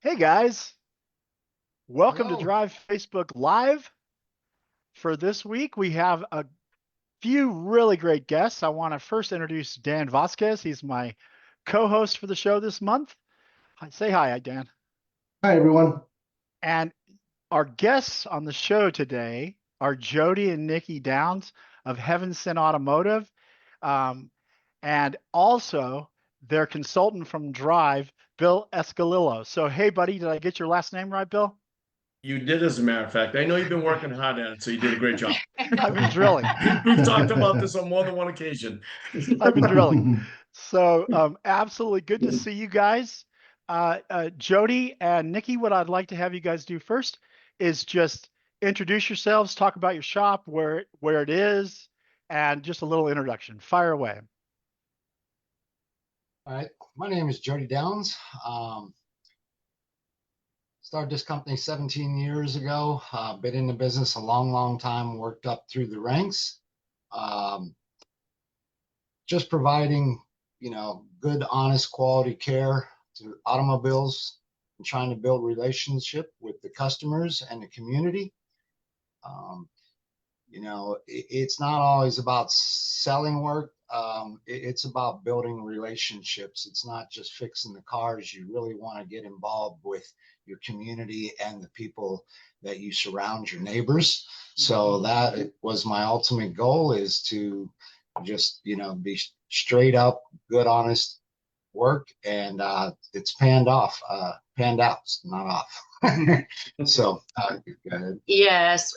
Hey guys, welcome to Hello. Drive Facebook Live. For this week, we have a few really great guests. I want to first introduce Dan Vasquez. He's my co-host for the show this month. Say hi, Dan. Hi, everyone. And our guests on the show today are Jody and Nikki Downs of Heaven Sent Automotive, um, and also their consultant from Drive, Bill Escalillo. So, hey, buddy, did I get your last name right, Bill? You did, as a matter of fact. I know you've been working hard at it, so you did a great job. I've been drilling. We've talked about this on more than one occasion. I've been drilling. So absolutely good to see you guys. Jody and Nikki, what I'd like to have you guys do first is just introduce yourselves, talk about your shop, where it is, and just a little introduction. Fire away. All right. My name is Jody Downs. Started this company 17 years ago. Been in the business a long, long time, worked up through the ranks. Um, just providing, good, honest, quality care to automobiles and trying to build relationship with the customers and the community. Um, it's not always about selling work. It's about building relationships. It's not just fixing the cars. You really want to get involved with your community and the people that you surround, your neighbors. So that was my ultimate goal, is to just, be straight up, good, honest work. And it's panned out, not off. So, go ahead. Yes,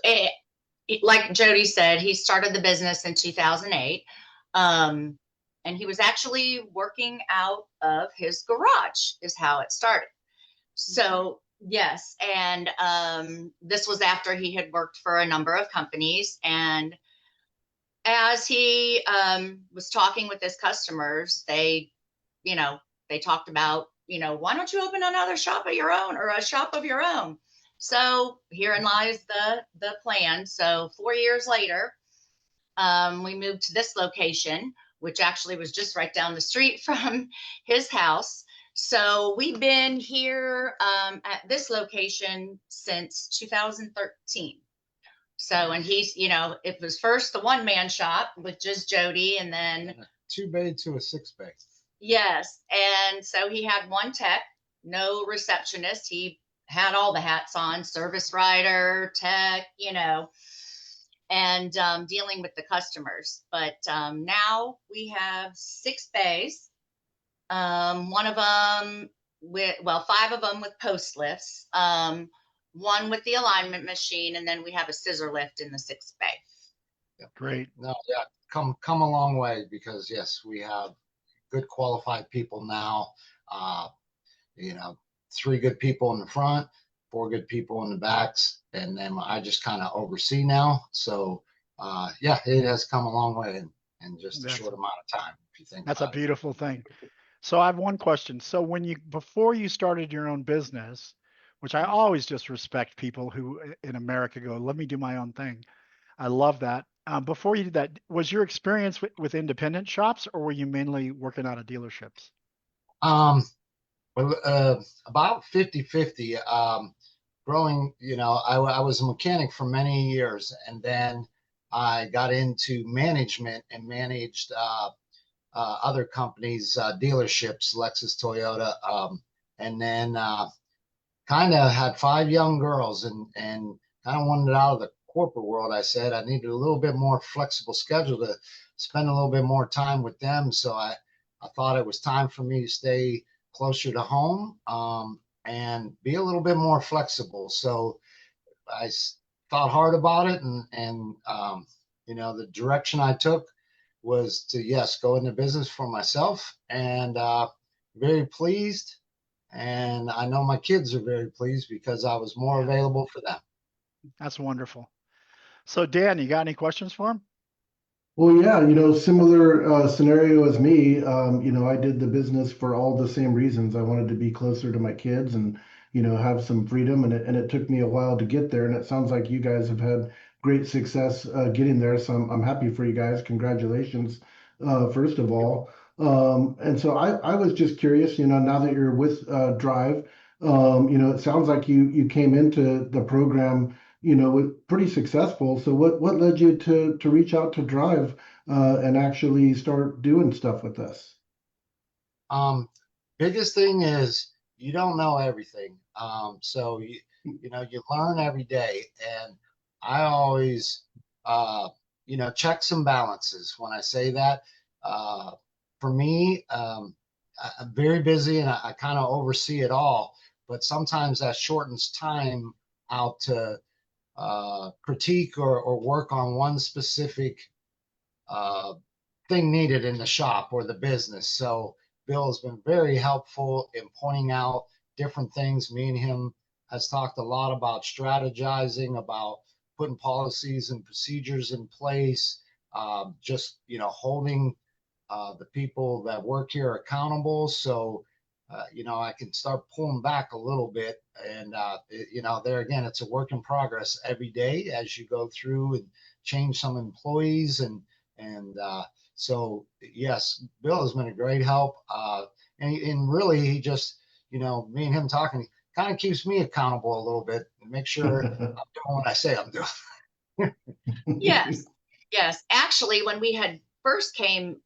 like Jody said, he started the business in 2008. Um, and he was actually working out of his garage, is how it started. So, yes. And this was after he had worked for a number of companies. And as he was talking with his customers, you know, they talked about, why don't you open another shop of your own or a shop of your own? So herein lies the plan. So 4 years later, we moved to this location, which actually was just right down the street from his house. So we've been here at this location since 2013. So, and he's, it was first the one man shop with just Jody, and then, 2 bay to a 6 bay. yes. And so he had one tech, no receptionist. He had all the hats on, service writer, tech, and dealing with the customers. But now we have 6 bays. One of them five of them with post lifts, one with the alignment machine, and then we have a scissor lift in the 6 bay. Yeah. Great. No, yeah, come a long way, because yes, we have good qualified people now. Uh, you know, 3 good people in the front, 4 good people in the backs, and then I just kind of oversee now. So yeah, it has come a long way in just a That's short amount of time, if you think that's a about it. beautiful thing. So I have one question. So before you started your own business, which I always just respect people who in America go, let me do my own thing. I love that. Before you did that, was your experience with independent shops, or were you mainly working out of dealerships? Um, well, about 50-50. Growing, I was a mechanic for many years, and then I got into management and managed other companies, dealerships, Lexus, Toyota, and then kind of had 5 young girls, and kind of wanted out of the corporate world. I said I needed a little bit more flexible schedule to spend a little bit more time with them. So I thought it was time for me to stay closer to home, and be a little bit more flexible. So I thought hard about it, and the direction I took was to, yes, go into business for myself, and very pleased. And I know my kids are very pleased because I was more Yeah, available for them. that's wonderful. So Dan, you got any questions for him? Well, yeah, similar scenario as me. I did the business for all the same reasons. I wanted to be closer to my kids and, have some freedom. And it took me a while to get there. And it sounds like you guys have had great success getting there. So I'm happy for you guys. Congratulations, first of all. And so I was just curious, now that you're with Drive, It sounds like you came into the program, with pretty successful. So what led you to reach out to Drive and actually start doing stuff with us? Biggest thing is you don't know everything. So you learn every day, and I always checks and balances when I say that. Uh, for me, I'm very busy and I kind of oversee it all, but sometimes that shortens time out to critique or work on one specific uh, thing needed in the shop or the business. So Bill has been very helpful in pointing out different things. Me and him has talked a lot about strategizing, about putting policies and procedures in place, just holding the people that work here accountable. So I can start pulling back a little bit. And there again, it's a work in progress every day as you go through and change some employees and so yes, Bill has been a great help. And really he just, me and him talking kind of keeps me accountable a little bit and make sure I'm doing what I say I'm doing. Yes. Yes. Actually, when we had first came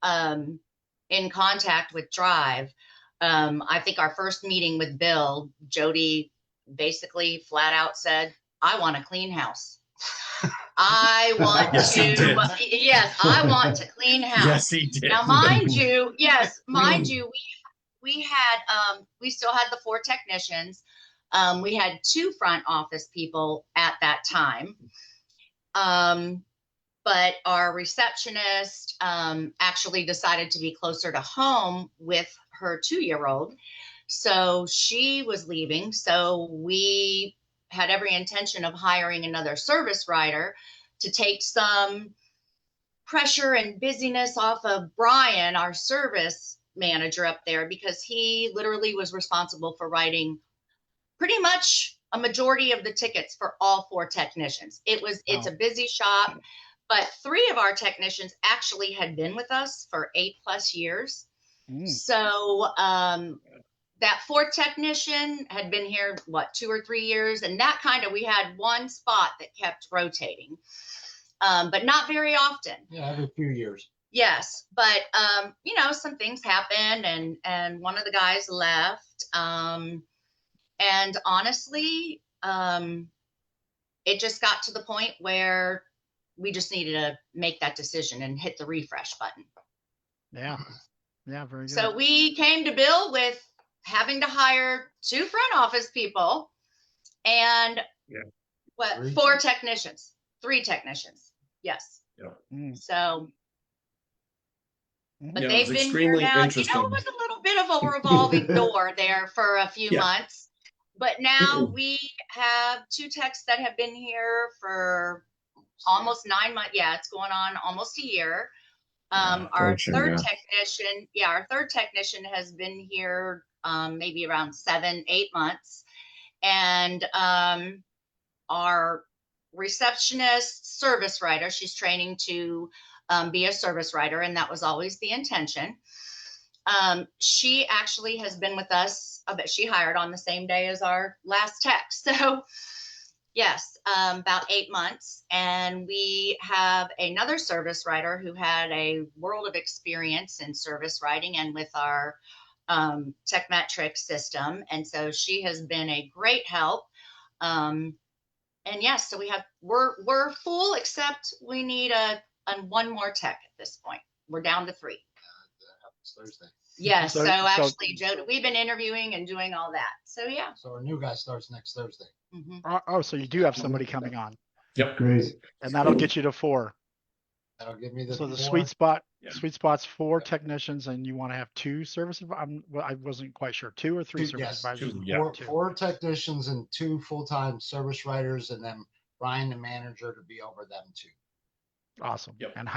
in contact with Drive, I think our first meeting with Bill, Jody basically flat out said, I want a clean house. I want Yes, he did. yes, I want to clean house. Yes, he did. Now, mind you, we had, we still had the 4 technicians. We had 2 front office people at that time. But our receptionist actually decided to be closer to home with her 2-year-old. So she was leaving. So we had every intention of hiring another service writer to take some pressure and busyness off of Brian, our service manager up there, because he literally was responsible for writing pretty much a majority of the tickets for all 4 technicians. It's a busy shop, but 3 of our technicians actually had been with us for 8+ years. So that 4th technician had been here, 2 or 3 years. And that we had one spot that kept rotating, but not very often. Yeah, every few years. Yes. But, some things happened and one of the guys left. And honestly, it just got to the point where we just needed to make that decision and hit the refresh button. Yeah. Yeah. Very good. So we came to Bill with having to hire 2 front office people and 4 technicians, 3 technicians. Yes. Yeah. So, but Yeah, they've been here now. It was a little bit of a revolving door there for a few months. But now we have 2 techs that have been here for almost 9 months. Yeah, it's going on almost a year. Our third technician has been here maybe around 7-8 months. And our receptionist service writer, she's training to be a service writer, and that was always the intention. She actually has been with us, but she hired on the same day as our last tech. So yes, about 8 months. And we have another service writer who had a world of experience in service writing and with our TechMetric system. And so she has been a great help. And yes, so we're full, except we need one more tech at this point. We're down to 3. Thursday. Yes. So actually, Joe, we've been interviewing and doing all that. So yeah. So our new guy starts next Thursday. Oh, so you do have somebody coming on. Yep. Great. And that'll get you to 4. That'll give me the. So the 4. sweet spot's 4 technicians, and you want to have 2 service. I wasn't quite sure, 2 or 3 service advisors. 2, 4 technicians and 2 full-time service writers, and then Brian, the manager, to be over them too. Awesome. Yep. And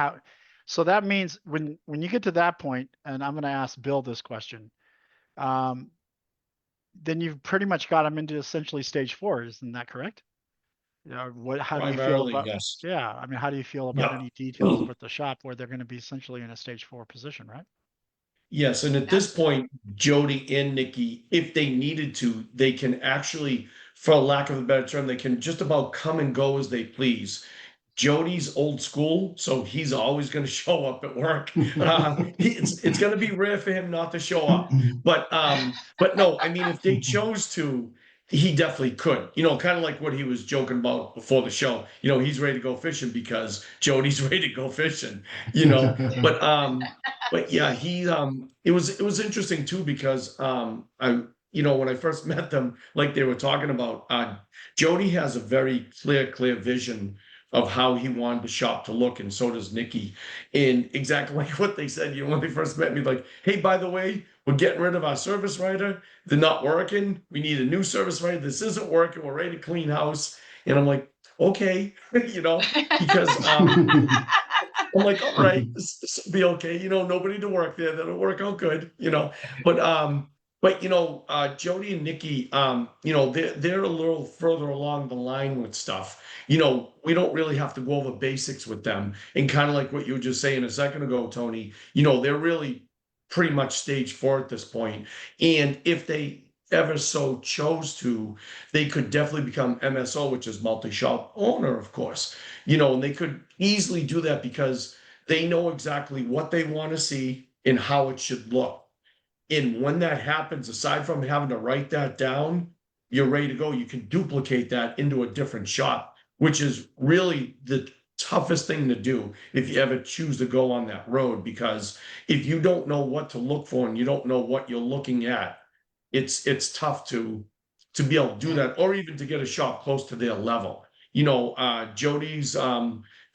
so that means when you get to that point, and I'm going to ask Bill this question, then you've pretty much got them into essentially stage 4. Isn't that correct? How do you feel about? Yes. Yeah. I mean, how do you feel about any details with the shop where they're going to be essentially in a stage 4 position, right? Yes, and at this point, Jody and Nikki, if they needed to, they can actually, for lack of a better term, they can just about come and go as they please. Jody's old school, so he's always going to show up at work. It's going to be rare for him not to show up. But no, I mean, if they chose to, he definitely could. You know, kind of like what he was joking about before the show. You know, he's ready to go fishing because Jody's ready to go fishing. You know, but yeah, it was interesting too because when I first met them, like they were talking about, Jody has a very clear vision of how he wanted the shop to look, and so does Nikki. And exactly like what they said, when they first met me, like, hey, by the way, we're getting rid of our service writer. They're not working. We need a new service writer. This isn't working. We're ready to clean house. And I'm like, okay, because I'm like, all right, this will be okay. Nobody to work there. That'll work out good. But Jody and Nikki, they're a little further along the line with stuff. We don't really have to go over basics with them. And kind of like what you were just saying a second ago, Tony, they're really pretty much stage 4 at this point. And if they ever so chose to, they could definitely become MSO, which is multi-shop owner, of course. And they could easily do that because they know exactly what they want to see and how it should look. And when that happens, aside from having to write that down, you're ready to go. You can duplicate that into a different shop, which is really the toughest thing to do if you ever choose to go on that road. Because if you don't know what to look for and you don't know what you're looking at, it's tough to be able to do that, or even to get a shop close to their level. Jody's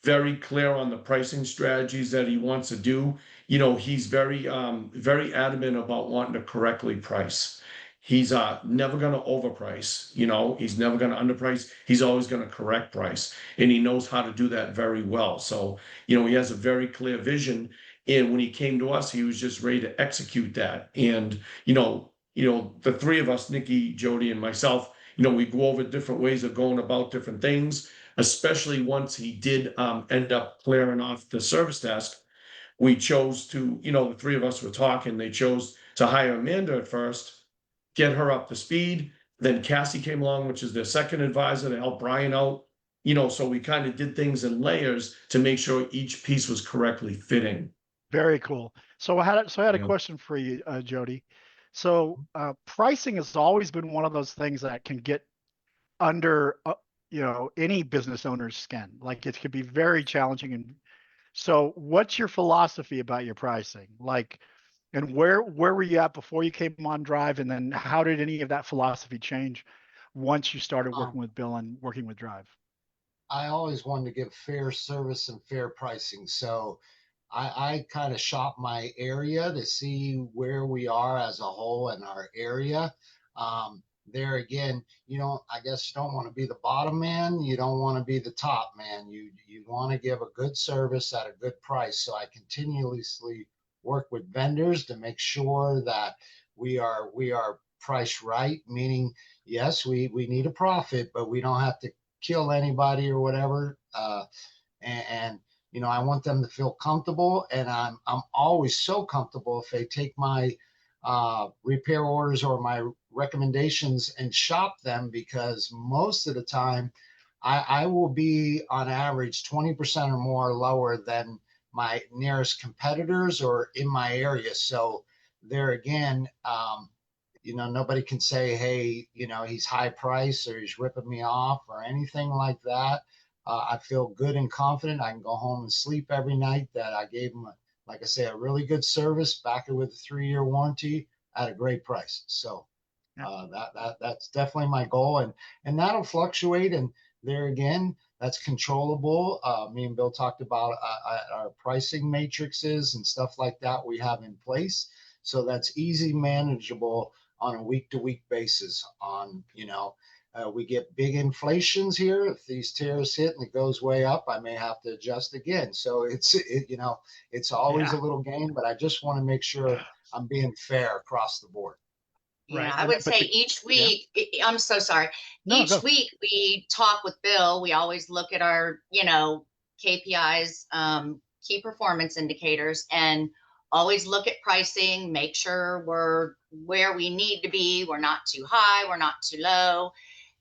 very clear on the pricing strategies that he wants to do. He's very adamant about wanting to correctly price. He's never going to overprice. He's never going to underprice. He's always going to correct price, and he knows how to do that very well. So, he has a very clear vision. And when he came to us, he was just ready to execute that. And the three of us, Nikki, Jody, and myself, we go over different ways of going about different things. Especially once he did end up clearing off the service desk, we chose to, the three of us were talking. They chose to hire Amanda at first, get her up to speed. Then Cassie came along, which is their second advisor, to help Brian out. So we kind of did things in layers to make sure each piece was correctly fitting. Very cool. So I had a Yeah. question for you, Jody. So pricing has always been one of those things that can get under any business owner's skin. Like it could be very challenging. And so what's your philosophy about your pricing? Like, and where were you at before you came on Drive? And then how did any of that philosophy change once you started Um, working with Bill and working with Drive? I always wanted to give fair service and fair pricing. So I kind of shop my area to see where we are as a whole in our area. There again, I guess you don't want to be the bottom man. You don't want to be the top man. You want to give a good service at a good price. So I continuously work with vendors to make sure that we are priced right. Meaning, yes, we need a profit, but we don't have to kill anybody or whatever. And I want them to feel comfortable, and I'm always so comfortable if they take my repair orders or my recommendations and shop them, because most of the time I will be on average 20% or more lower than my nearest competitors or in my area. So there again, nobody can say, hey, he's high price or he's ripping me off or anything like that. I feel good and confident. I can go home and sleep every night that I gave him, like I say, a really good service, back it with a 3-year warranty at a great price. So Yeah. that's definitely my goal, and that'll fluctuate. And there again, that's controllable. Me and Bill talked about our pricing matrices and stuff like that we have in place, so that's easy manageable on a week-to-week basis. We get big inflations here. If these tariffs hit and it goes way up, I may have to adjust again. So it's always Yeah. a little game, but I just want to make sure I'm being fair across the board. Yeah, Right. I would But say each yeah. week, I'm so sorry. No, Each go. week we talk with Bill. We always look at our, KPIs, key performance indicators, and always look at pricing, make sure we're where we need to be. We're not too high, we're not too low.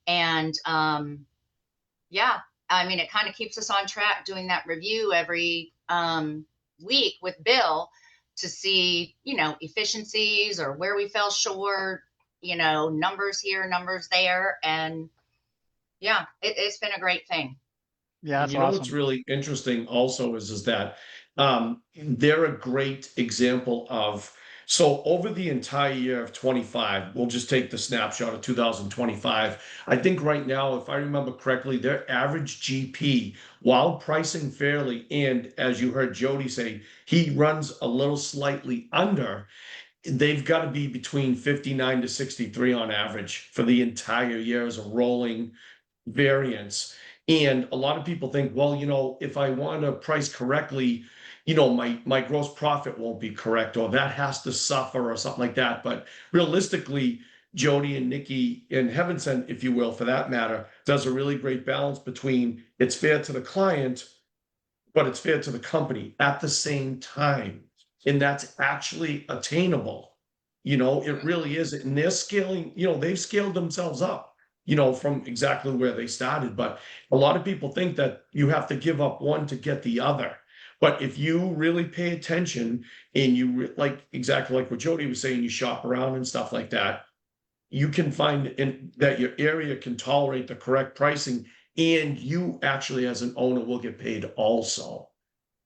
And yeah, I mean, it kind of keeps us on track doing that review every week with Bill to see, you know, efficiencies or where we fell short, you know, numbers here, numbers there. And yeah, it's been a great thing. Yeah, And that's you know what's awesome. really interesting also is that they're a great example of, so over the entire year of 25, we'll just take the snapshot of 2025. I think right now, if I remember correctly, their average GP, while pricing fairly, and as you heard Jody say, he runs a little slightly under, they've got to be between 59 to 63 on average for the entire year as a rolling variance. And a lot of people think, well, you know, if I want to price correctly, you know, my gross profit won't be correct, or that has to suffer or something like that. But realistically, Jody and Nikki and Heaven Sent, if you will, for that matter, does a really great balance between it's fair to the client, but it's fair to the company at the same time. And that's actually attainable. You know, it really is. And they're scaling, you know, they've scaled themselves up, you know, from exactly where they started. But a lot of people think that you have to give up one to get the other. But if you really pay attention and you like exactly like what Jody was saying, you shop around and stuff like that, you can find in that your area can tolerate the correct pricing, and you actually as an owner will get paid also.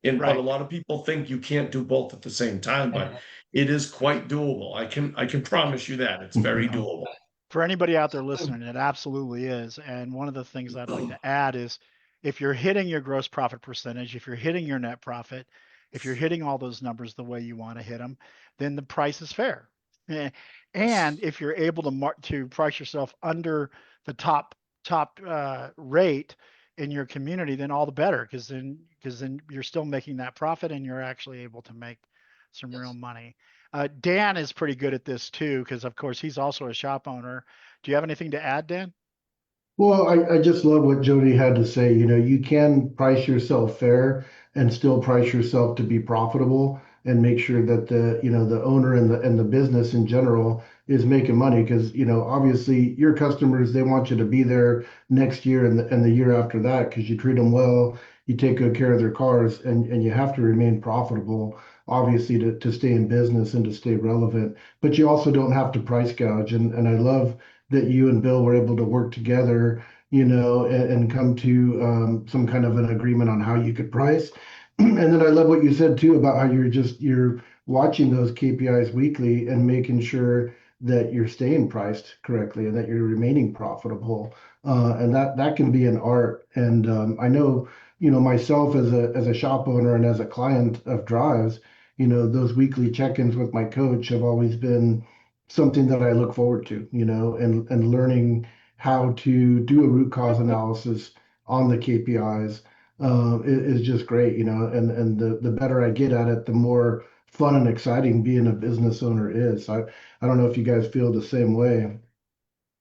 And but a Right. lot of people think you can't do both at the same time, but it is quite doable. I can promise you that it's very doable. For anybody out there listening, it absolutely is. And one of the things I'd like to add is if you're hitting your gross profit percentage, if you're hitting your net profit, if you're hitting all those numbers the way you want to hit them, then the price is fair. Eh, And if you're able to price yourself under the top rate in your community, then all the better, because then you're still making that profit and you're actually able to make some real Yes. money. Dan is pretty good at this too, because of course he's also a shop owner. Do you have anything to add, Dan? Well, I just love what Jody had to say. You know, you can price yourself fair and still price yourself to be profitable and make sure that the owner and the business in general is making money because, obviously your customers, they want you to be there next year and the year after that because you treat them well, you take good care of their cars, and you have to remain profitable, obviously, to stay in business and to stay relevant. But you also don't have to price gouge. And I love that you and Bill were able to work together, and come to some kind of an agreement on how you could price. And then I love what you said too about how you're watching those KPIs weekly and making sure that you're staying priced correctly and that you're remaining profitable. And that can be an art. And I know, myself as a shop owner and as a client of Drives, those weekly check-ins with my coach have always been something that I look forward to, and learning how to do a root cause analysis on the KPIs is just great, and the better I get at it, the more fun and exciting being a business owner is. I don't know if you guys feel the same way.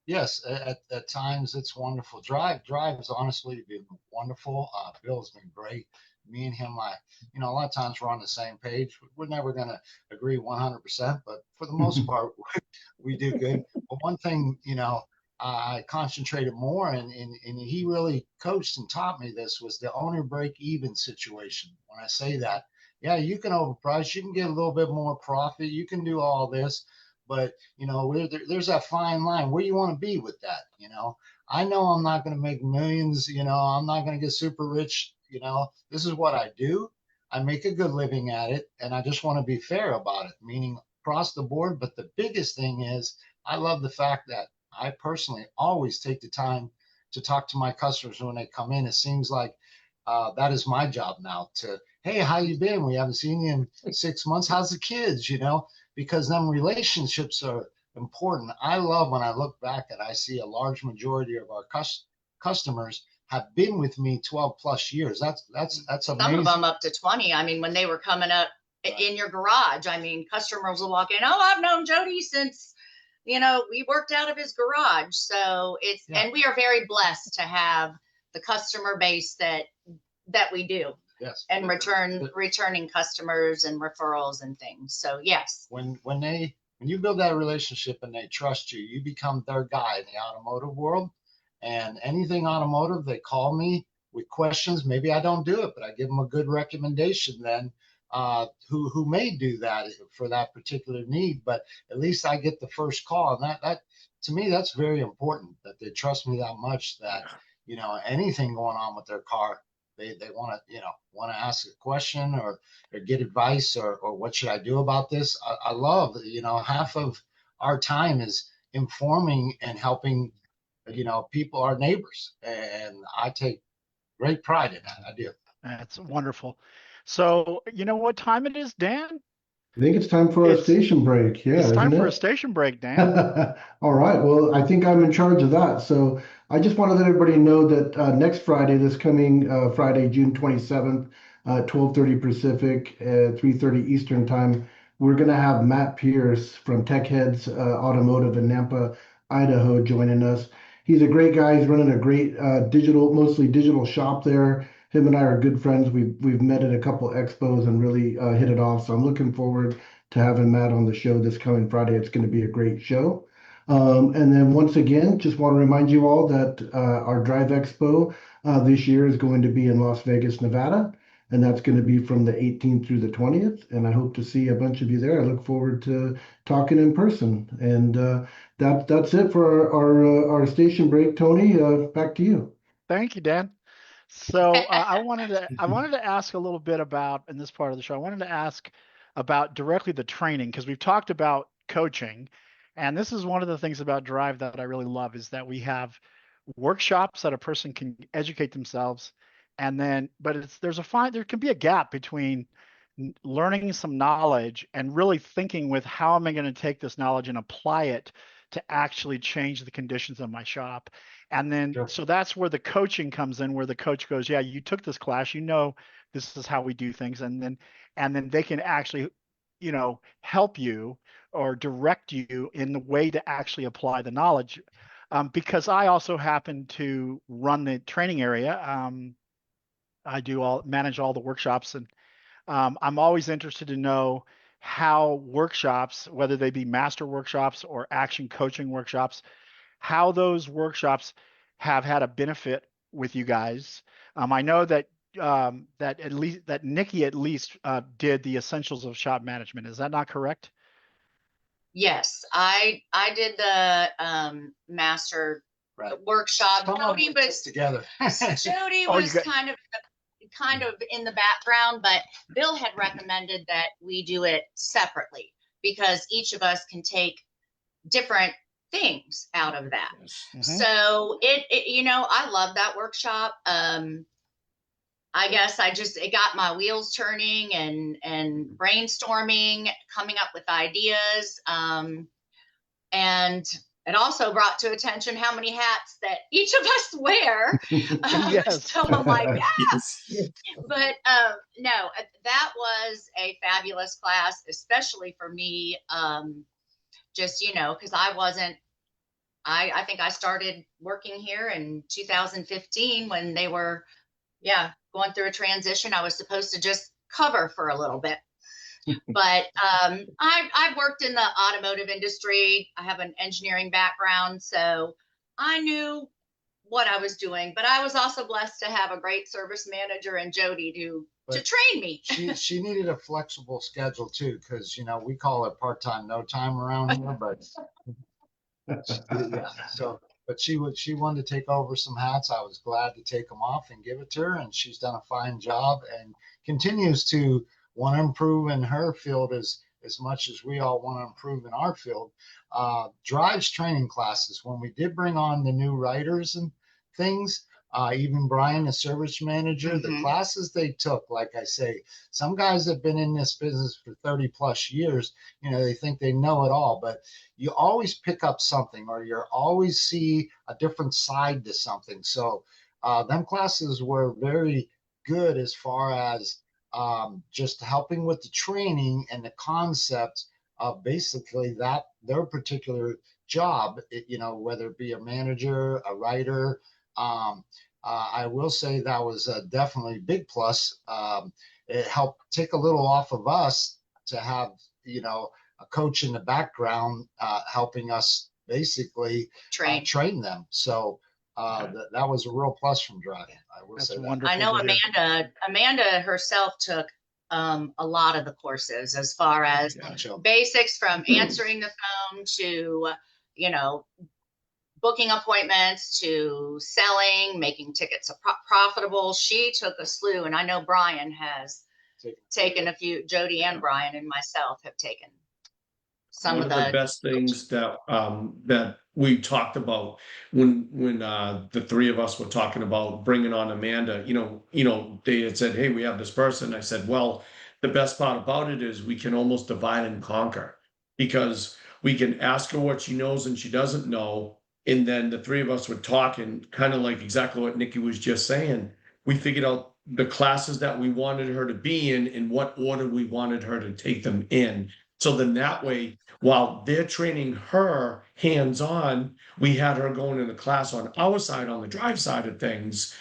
Yes, at times it's wonderful. Drive has honestly been wonderful. Bill's been great. Me and him, a lot of times we're on the same page. We're never going to agree 100%, but for the most part, we do good. But one thing, I concentrated more, and he really coached and taught me this, was the owner break even situation. When I say that, yeah, you can overprice, you can get a little bit more profit, you can do all this, but there's that fine line. Where you want to be with that? I know I'm not going to make millions. I'm not going to get super rich. This is what I do. I make a good living at it, and I just want to be fair about it, meaning across the board. But the biggest thing is I love the fact that I personally always take the time to talk to my customers when they come in. It seems like that is my job now to, hey, how you been? We haven't seen you in 6 months. How's the kids? Because them relationships are important. I love when I look back and I see a large majority of our customers have been with me 12 plus years. That's Some amazing. of them up to 20. I mean, when they were coming up in your garage, I mean, customers will walk in, oh, I've known Jody since, we worked out of his garage. So Yeah. and we are very blessed to have the customer base that we do. Yes. and returning customers and referrals and things. So yes. When you build that relationship and they trust you, you become their guy in the automotive world. And anything automotive, they call me with questions. Maybe I don't do it, but I give them a good recommendation then, who may do that for that particular need. But at least I get the first call. And that to me, that's very important, that they trust me that much, that, you know, anything going on with their car, they want to, you know, want to ask a question or get advice, or what should I do about this? I love, you know, half of our time is informing and helping, you know, people, our neighbors, and I take great pride in that. I do. That's wonderful. So, you know what time it is, Dan? I think it's time for our It's station break. Yeah, it's time isn't for a it? station break, Dan. All right. Well, I think I'm in charge of that. So I just want to let everybody know that next Friday, this coming Friday, June 27th, 12:30 Pacific, 3:30 Eastern time, we're going to have Matt Pierce from Tech Heads Automotive in Nampa, Idaho, joining us. He's a great guy. He's running a great mostly digital shop there. Him and I are good friends. We've met at a couple expos and really hit it off. So I'm looking forward to having Matt on the show this coming Friday. It's going to be a great show. And then once again, just want to remind you all that our Drive Expo this year is going to be in Las Vegas, Nevada, and that's going to be from the 18th through the 20th. And I hope to see a bunch of you there. I look forward to talking in person. And that's it for our station break. Tony, back to you. Thank you, Dan. So I wanted to ask a little bit about, in this part of the show, I wanted to ask about directly the training, because we've talked about coaching, and this is one of the things about Drive that I really love, is that we have workshops that a person can educate themselves, and then but there can be a gap between learning some knowledge and really thinking with, how am I going to take this knowledge and apply it to actually change the conditions of my shop. And then, Sure. so that's where the coaching comes in, where the coach goes, yeah, you took this class, you know, this is how we do things. And then they can actually, you know, help you or direct you in the way to actually apply the knowledge. Because I also happen to run the training area. I manage all the workshops, and I'm always interested to know how workshops, whether they be master workshops or action coaching workshops, how those workshops have had a benefit with you guys. I know that that Nikki at least did the essentials of shop management. Is that not correct? Yes, I did the master Right. workshop. Some of them we took together. Jody Oh, you was got kind of in the background, but Bill had recommended that we do it separately, because each of us can take different things out of that. Mhm. So it you know, I love that workshop. I guess it got my wheels turning and brainstorming, coming up with ideas. And it also brought to attention how many hats that each of us wear. Yes. So I'm like, Yes. but no, that was a fabulous class, especially for me. Just, you know, because I think I started working here in 2015 when they were, going through a transition. I was supposed to just cover for a little bit. But I've worked in the automotive industry. I have an engineering background, so I knew what I was doing. But I was also blessed to have a great service manager and Jody to train me. she needed a flexible schedule too, because, you know, we call it part-time, no time around here, but yeah. So, but she wanted to take over some hats. I was glad to take them off and give it to her, and she's done a fine job and continues to want to improve in her field as much as we all want to improve in our field. Drives training classes, when we did bring on the new writers and things, even Brian, the service manager, the classes they took, like I say, some guys have been in this business for 30 plus years, you know, they think they know it all, but you always pick up something, or you always see a different side to something. So them classes were very good as far as just helping with the training and the concept of basically that their particular job, you know, whether it be a manager, a writer, I will say that was definitely a big plus. It helped take a little off of us to have, a coach in the background helping us basically train them. So that was a real plus from driving. I will That's say that. wonderful. I know to hear. Amanda herself took a lot of the courses as far as Gotcha. basics from answering the phone to, booking appointments to selling, making tickets profitable. She took a slew, and I know Brian has taken a few. Jody and Brian and myself have taken some One of of the best things that we talked about when the three of us were talking about bringing on Amanda, they had said, "Hey, we have this person." I said, "Well, the best part about it is we can almost divide and conquer because we can ask her what she knows and she doesn't know, and then the three of us would talk and kind of like exactly what Nikki was just saying. We figured out the classes that we wanted her to be in what order we wanted her to take them in." So then that way, while they're training her hands-on, we had her going in the class on our side, on the drive side of things.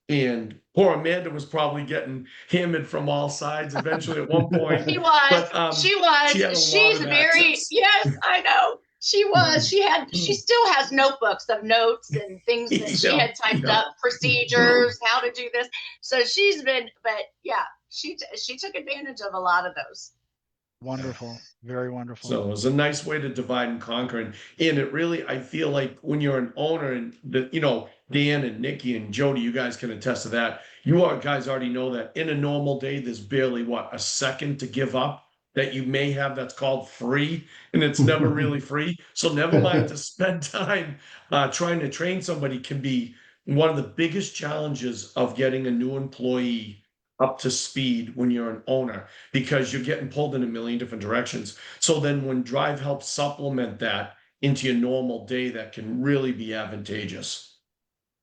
And poor Amanda was probably getting hammered from all sides eventually at one point. She was. But She was. she had a lot She's of very. access. Yes, I know. She was. She still has notebooks of notes and things that she had typed up, procedures, how to do this. So she's been. But yeah, she took advantage of a lot of those. Wonderful. Very wonderful. So it was a nice way to divide and conquer. And it really, I feel like when you're an owner and Dan and Nikki and Jody, you guys can attest to that. Guys already know that in a normal day, there's barely a second to give up that you may have that's called free, and it's never really free. So never mind to spend time trying to train somebody can be one of the biggest challenges of getting a new employee up to speed when you're an owner because you're getting pulled in a million different directions. So then when Drive helps supplement that into your normal day, that can really be advantageous.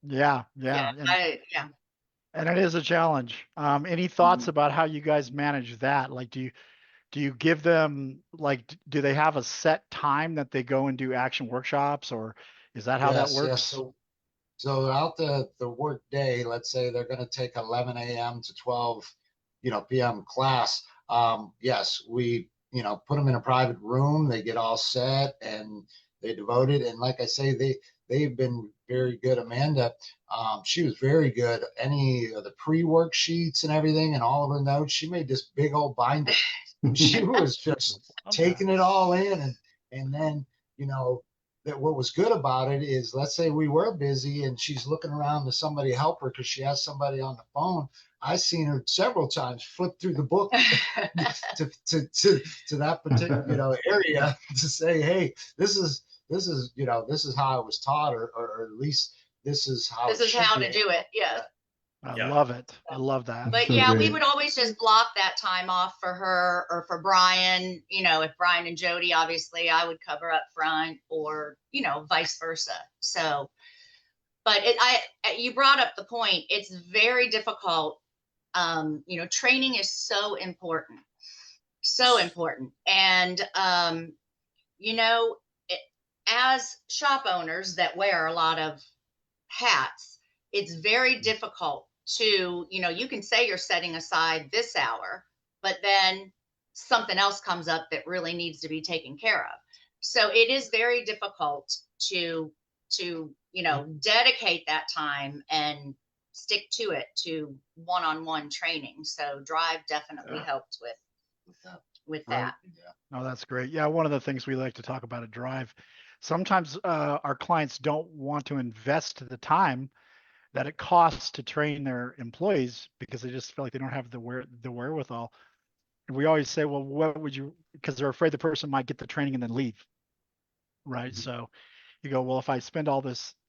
Yeah. And it is a challenge. Any thoughts about how you guys manage that? Like, do you give them, like, do they have a set time that they go and do action workshops, or is that how that Yes, works? yes. So out the work day, let's say they're going to take 11 a.m. to 12, p.m. class. Yes, we, put them in a private room. They get all set and they devote it. And like I say, they've been very good. Amanda, she was very good. Any of the pre-worksheets and everything and all of her notes, she made this big old binder. She was just taking it all in. And then, that what was good about it is, let's say we were busy and she's looking around to somebody help her because she has somebody on the phone. I seen her several times flip through the book to that particular area to say, hey, this is how I was taught, or at least this is how to do it. Yeah. I love it. I love that. But So yeah, we great. would always just block that time off for her or for Brian. If Brian and Jody, obviously, I would cover up front, or vice versa. So, but you brought up the point. It's very difficult. Training is so important, and as shop owners that wear a lot of hats, it's very difficult to, you can say you're setting aside this hour, but then something else comes up that really needs to be taken care of. So it is very difficult to dedicate that time and stick to it, to one-on-one training. So Drive definitely helped with that. Yeah. Oh, that's great. Yeah, one of the things we like to talk about at Drive, sometimes our clients don't want to invest the time that it costs to train their employees because they just feel like they don't have the wherewithal. And we always say, well, what would you, because they're afraid the person might get the training and then leave, right? Mm-hmm. So you go, well, if I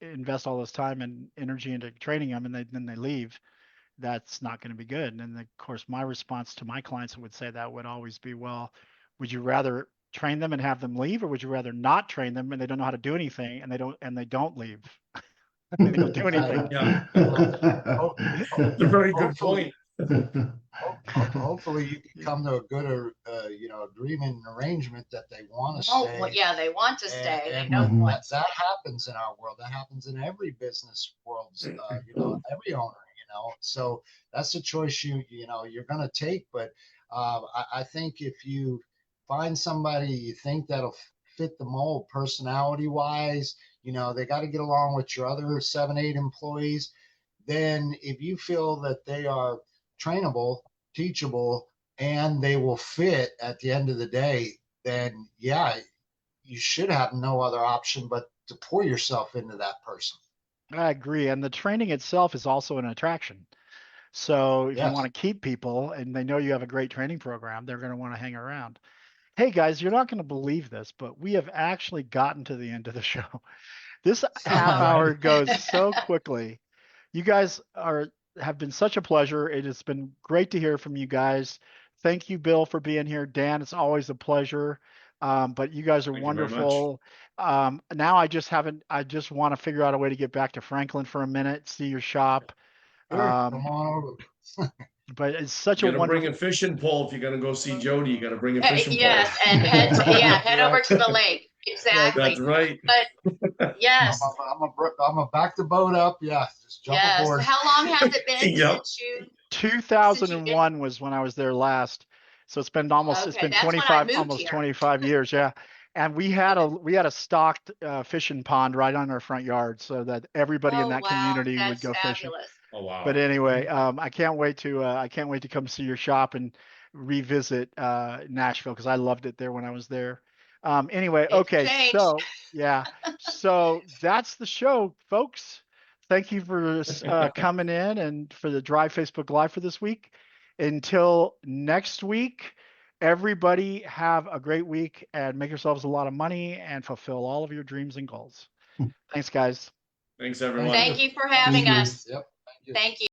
invest all this time and energy into training them and then they leave, that's not going to be good. And then of course, my response to my clients would say that would always be, well, would you rather train them and have them leave, or would you rather not train them and they don't know how to do anything and they don't leave? They don't do anything. Yeah. It's a very good point. Hopefully you can come to a good, agreement and arrangement that they want to Oh, stay. well, yeah, they want to stay. They know Mhm. want to that stay. happens in our world. That happens in every business world. Every owner. So that's a choice you're going to take. But I think if you find somebody you think that'll fit the mold, personality wise, they got to get along with your other 7, 8 employees. Then if you feel that they are trainable, teachable, and they will fit at the end of the day, then yeah, you should have no other option but to pour yourself into that person. I agree. And the training itself is also an attraction. So if you Yes. want to keep people and they know you have a great training program, they're going to want to hang around. Hey guys, you're not going to believe this, but we have actually gotten to the end of the show. This half All right. hour goes so quickly. You guys have been such a pleasure. It has been great to hear from you guys. Thank you, Bill, for being here. Dan, it's always a pleasure. But you guys are Thank you very much. wonderful. Now I just want to figure out a way to get back to Franklin for a minute, see your shop. Sure. Come Um, on over. but it's such You a got to bring a wonderful. fishing pole if you're going to go see Jody. You got to bring a fishing pole. Yes, and head over to the lake. That's Exactly. right. But yes, I'm a back the boat up. Yeah, just jump yes. aboard. How long has it been Yep. since you've been? 2001 was when I was there last. So it's Okay, been that's when I 25, moved almost here. 25 years. Yeah. And Okay. we had a stocked fishing pond right on our front yard so that everybody in Oh, that wow, community would that's go fishing. fabulous. Oh, But wow. anyway, I can't wait to come see your shop and revisit Nashville because I loved it there when I was there. Anyway, It's okay, changed. so yeah, so that's the show, folks. Thank you for coming in and for the Drive Facebook Live for this week. Until next week, everybody have a great week and make yourselves a lot of money and fulfill all of your dreams and goals. Thanks, guys. Thanks, Thank everyone. you. Thank you for Thank having you. us. Yep. Thank you. Thank you.